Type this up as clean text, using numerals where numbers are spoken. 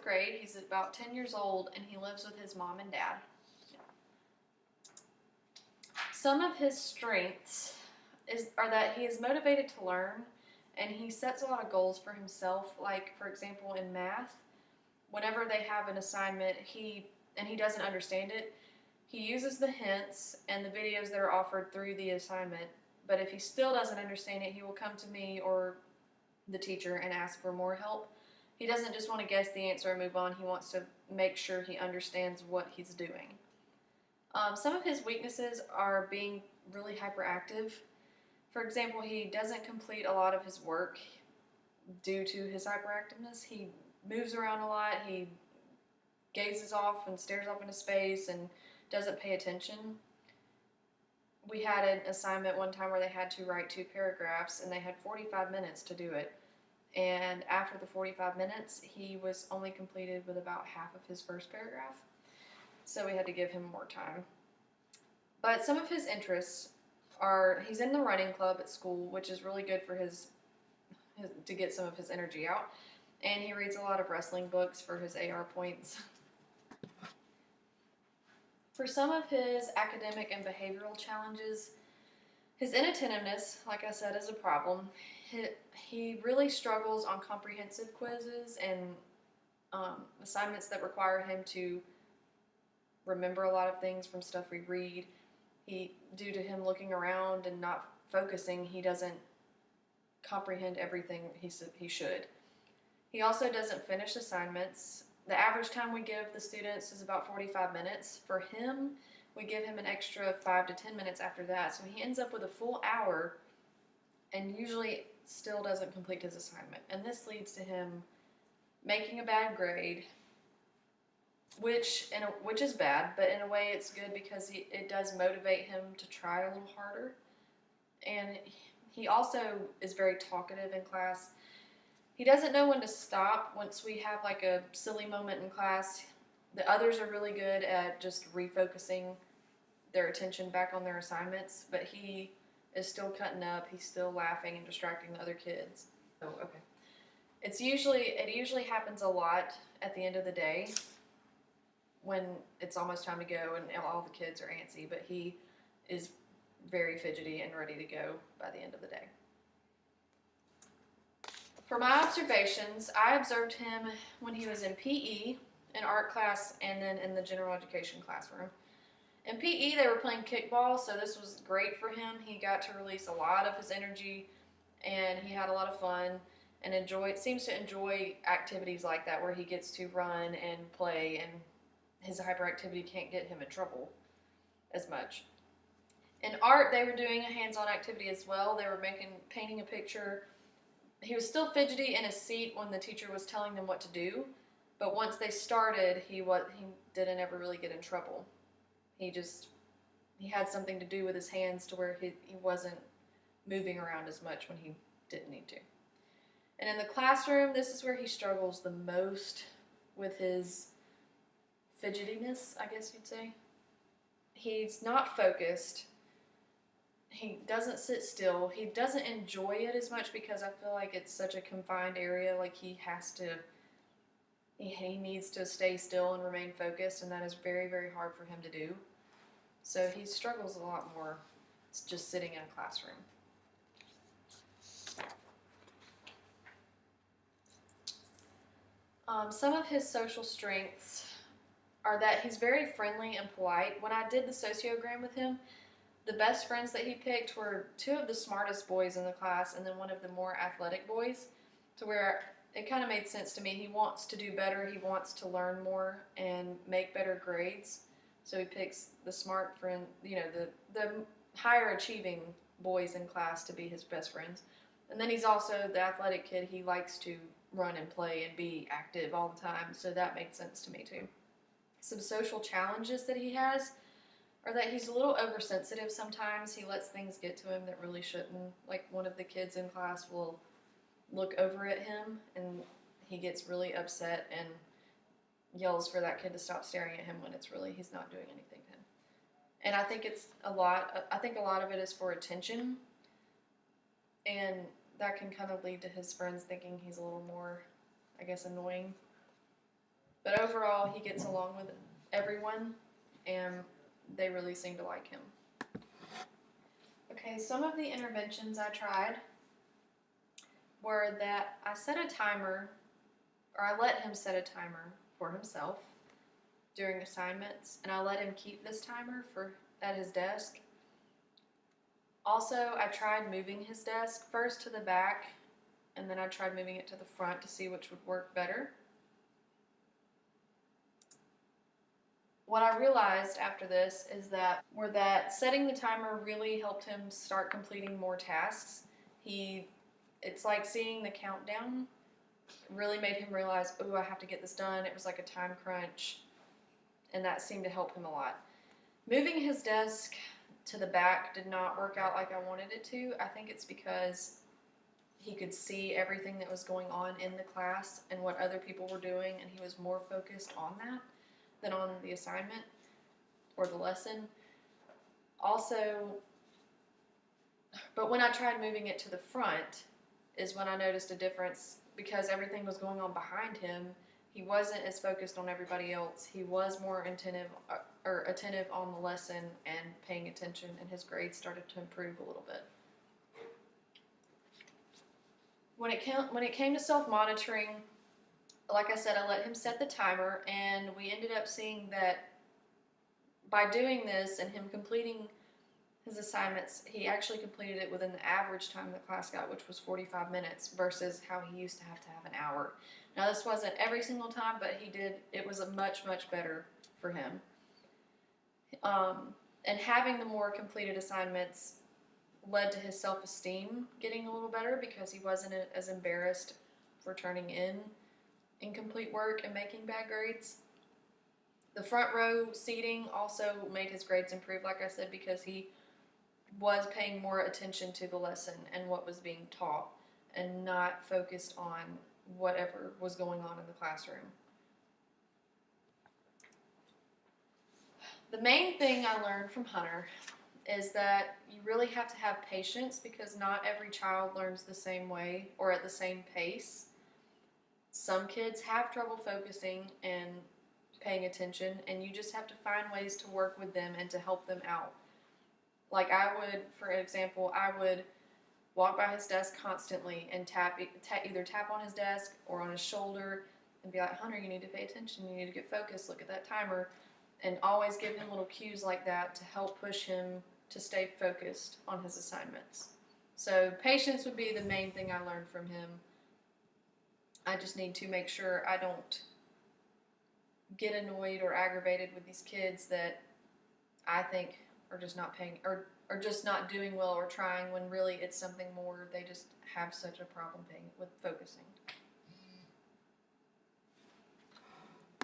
grade. He's about 10 years old, and he lives with his mom and dad. Some of his strengths are that he is motivated to learn, and he sets a lot of goals for himself. Like, for example, in math, whenever they have an assignment, he doesn't understand it, he uses the hints and the videos that are offered through the assignment. But if he still doesn't understand it, he will come to me or the teacher and ask for more help. He doesn't just want to guess the answer and move on. He wants to make sure he understands what he's doing. Some of his weaknesses are being really hyperactive. For example, he doesn't complete a lot of his work due to his hyperactiveness. He moves around a lot. He gazes off and stares off into space and doesn't pay attention. We had an assignment one time where they had to write 2 paragraphs, and they had 45 minutes to do it. And after the 45 minutes, he was only completed with about half of his first paragraph. So we had to give him more time. But some of his interests are, he's in the running club at school, which is really good for to get some of his energy out. And he reads a lot of wrestling books for his AR points. For some of his academic and behavioral challenges, his inattentiveness, like I said, is a problem. He really struggles on comprehensive quizzes and assignments that require him to remember a lot of things from stuff we read. Due to him looking around and not focusing, he doesn't comprehend everything he should. He also doesn't finish assignments. The average time we give the students is about 45 minutes. For him, we give him an extra 5 to 10 minutes after that. So he ends up with a full hour and usually still doesn't complete his assignment. And this leads to him making a bad grade, which is bad, but in a way it's good because it does motivate him to try a little harder. And he also is very talkative in class. He doesn't know when to stop once we have like a silly moment in class. The others are really good at just refocusing their attention back on their assignments, but he is still cutting up. He's still laughing and distracting the other kids. Oh, okay. It usually happens a lot at the end of the day when it's almost time to go and all the kids are antsy, but he is very fidgety and ready to go by the end of the day. For my observations, I observed him when he was in PE, in art class, and then in the general education classroom. In PE, they were playing kickball, so this was great for him. He got to release a lot of his energy, and he had a lot of fun and seems to enjoy activities like that where he gets to run and play, and his hyperactivity can't get him in trouble as much. In art, they were doing a hands-on activity as well. They were painting a picture. He was still fidgety in his seat when the teacher was telling them what to do, but once they started, he didn't ever really get in trouble. He had something to do with his hands to where he wasn't moving around as much when he didn't need to. And in the classroom, this is where he struggles the most with his fidgetiness, I guess you'd say. He's not focused. He doesn't sit still. He doesn't enjoy it as much because I feel like it's such a confined area. Like he needs to stay still and remain focused, and that is very, very hard for him to do. So he struggles a lot more just sitting in a classroom. Some of his social strengths are that he's very friendly and polite. When I did the sociogram with him, the best friends that he picked were 2 of the smartest boys in the class and then one of the more athletic boys, to where it kind of made sense to me. He wants to do better. He wants to learn more and make better grades. So he picks the smart friend, the higher achieving boys in class to be his best friends. And then he's also the athletic kid. He likes to run and play and be active all the time. So that made sense to me too. Some social challenges that he has are that he's a little oversensitive sometimes. He lets things get to him that really shouldn't. Like one of the kids in class will look over at him and he gets really upset and yells for that kid to stop staring at him when he's not doing anything to him. And I think a lot of it is for attention, and that can kind of lead to his friends thinking he's a little more, I guess, annoying. overall, he gets along with everyone, and they really seem to like him. Okay, some of the interventions I tried were that I set a timer, or I let him set a timer for himself during assignments, and I let him keep this timer at his desk. Also, I tried moving his desk first to the back, and then I tried moving it to the front to see which would work better. What I realized after this is that setting the timer really helped him start completing more tasks. It's like seeing the countdown really made him realize, oh, I have to get this done. It was like a time crunch, and that seemed to help him a lot. Moving his desk to the back did not work out like I wanted it to. I think it's because he could see everything that was going on in the class and what other people were doing, and he was more focused on that than on the assignment or the lesson. Also, but when I tried moving it to the front is when I noticed a difference, because everything was going on behind him. He wasn't as focused on everybody else. He was more attentive on the lesson and paying attention, and his grades started to improve a little bit. When it came to self-monitoring, like I said, I let him set the timer, and we ended up seeing that by doing this and him completing his assignments, he actually completed it within the average time the class got, which was 45 minutes, versus how he used to have an hour. Now, this wasn't every single time, but it was a much, much better for him. And having the more completed assignments led to his self-esteem getting a little better, because he wasn't as embarrassed for turning in incomplete work and making bad grades. The front row seating also made his grades improve, like I said, because he was paying more attention to the lesson and what was being taught, and not focused on whatever was going on in the classroom. The main thing I learned from Hunter is that you really have to have patience, because not every child learns the same way or at the same pace. Some kids have trouble focusing and paying attention, and you just have to find ways to work with them and to help them out. Like for example, I would walk by his desk constantly and either tap on his desk or on his shoulder and be like, Hunter, you need to pay attention, you need to get focused, look at that timer, and always give him little cues like that to help push him to stay focused on his assignments. So patience would be the main thing I learned from him. I just need to make sure I don't get annoyed or aggravated with these kids that I think are just not paying, or just not doing well or trying, when really it's something more. They just have such a problem with focusing.